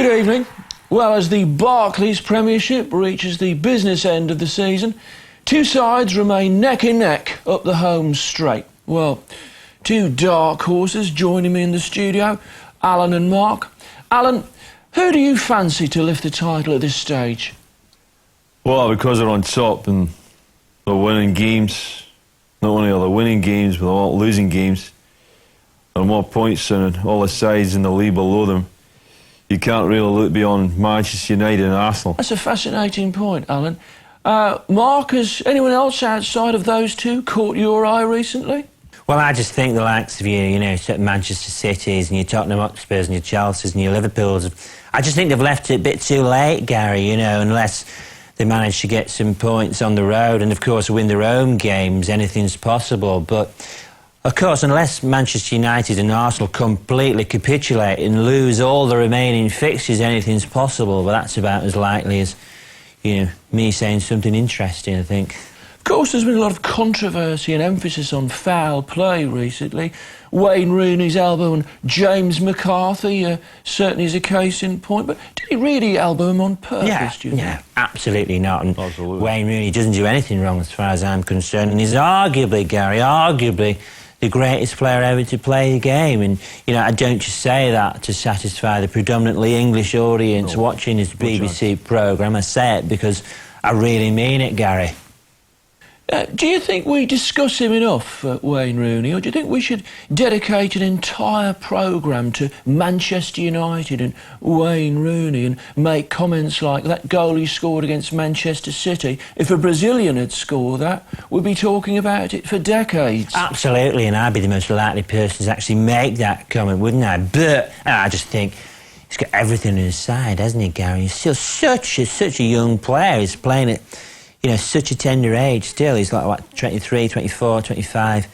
Good evening. Well, as the Barclays Premiership reaches the business end of the season, two sides remain neck and neck up the home straight. Well, two dark horses joining me in the studio, Alan and Mark. Alan, who do you fancy to lift the title at this stage? Well, because they're on top and they're winning games, not only are they winning games, but they're not losing games. There are more points than all the sides in the league below them. You can't really look beyond Manchester United and Arsenal. That's a fascinating point, Alan. Mark, has anyone else outside of those two caught your eye recently? Well, I just think the likes of you know, Manchester Cities and your Tottenham Hotspurs and your Chelseas and your Liverpools, I just think they've left it a bit too late, Gary, you know, unless they manage to get some points on the road and, of course, win their own games, anything's possible. But, of course, unless Manchester United and Arsenal completely capitulate and lose all the remaining fixtures, anything's possible. But that's about as likely as, you know, me saying something interesting, I think. Of course, there's been a lot of controversy and emphasis on foul play recently. Wayne Rooney's elbow and James McCarthy certainly is a case in point. But did he really elbow him on purpose, do you think? Yeah, absolutely not. And absolutely. Wayne Rooney doesn't do anything wrong as far as I'm concerned. And he's arguably, Gary, the greatest player ever to play the game. And, you know, I don't just say that to satisfy the predominantly English audience watching this BBC programme. I say it because I really mean it, Gary. Do you think we discuss him enough, Wayne Rooney, or do you think we should dedicate an entire programme to Manchester United and Wayne Rooney and make comments like that goal he scored against Manchester City? If a Brazilian had scored that, we'd be talking about it for decades. Absolutely, and I'd be the most likely person to actually make that comment, wouldn't I? But I just think he's got everything on his side, hasn't he, Gary? He's still such a young player. He's playing at, you know, such a tender age still. He's like, what, 23, 24, 25,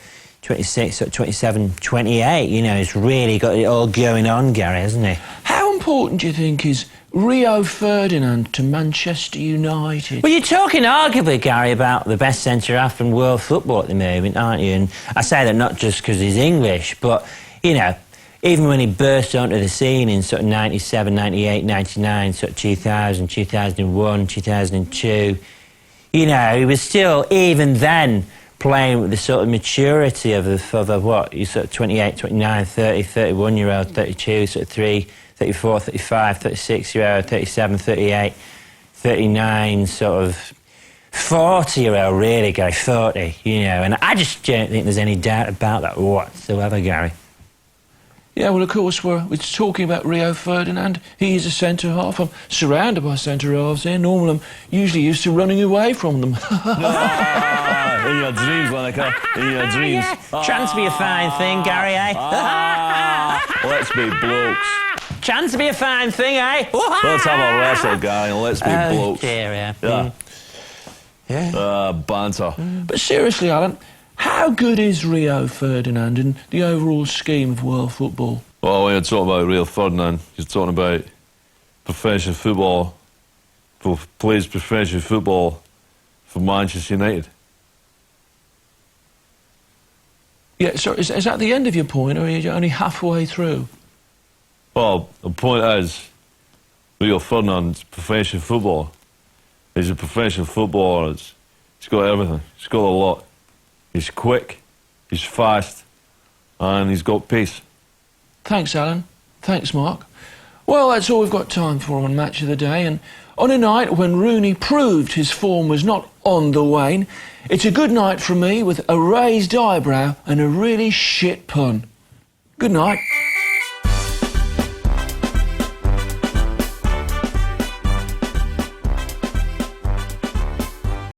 26, 27, 28. You know, he's really got it all going on, Gary, hasn't he? How important do you think is Rio Ferdinand to Manchester United? Well, you're talking arguably, Gary, about the best centre-half in world football at the moment, aren't you? And I say that not just because he's English, but, you know, even when he burst onto the scene in sort of 97, 98, 99, sort of 2000, 2001, 2002... You know, he was still, even then, playing with the sort of maturity of what, you sort of 28, 29, 30, 31-year-old, 32, sort of 3, 34, 35, 36-year-old, 37, 38, 39, sort of 40-year-old, really, Gary, 40, you know. And I just don't think there's any doubt about that whatsoever, Gary. Yeah, well, of course, we're talking about Rio Ferdinand. He is a centre-half. I'm surrounded by centre-halves here. Normally, I'm usually used to running away from them. In your dreams, Monica. In your dreams. Yeah. Chance to be a fine thing, Gary, eh? Let's be blokes. Chance to be a fine thing, eh? Let's have a wrestle, guy, and let's be blokes. Dear, yeah. Banter. But seriously, Alan, how good is Rio Ferdinand in the overall scheme of world football? Well, when you're talking about Rio Ferdinand, you're talking about professional football, plays professional football for Manchester United. Yeah, so is that the end of your point, or are you only halfway through? Well, the point is, Rio Ferdinand's professional football. He's a professional footballer. He's got everything. He's got a lot. He's quick, he's fast, and he's got pace. Thanks, Alan. Thanks, Mark. Well, that's all we've got time for on Match of the Day, and on a night when Rooney proved his form was not on the wane, it's a good night from me with a raised eyebrow and a really shit pun. Good night.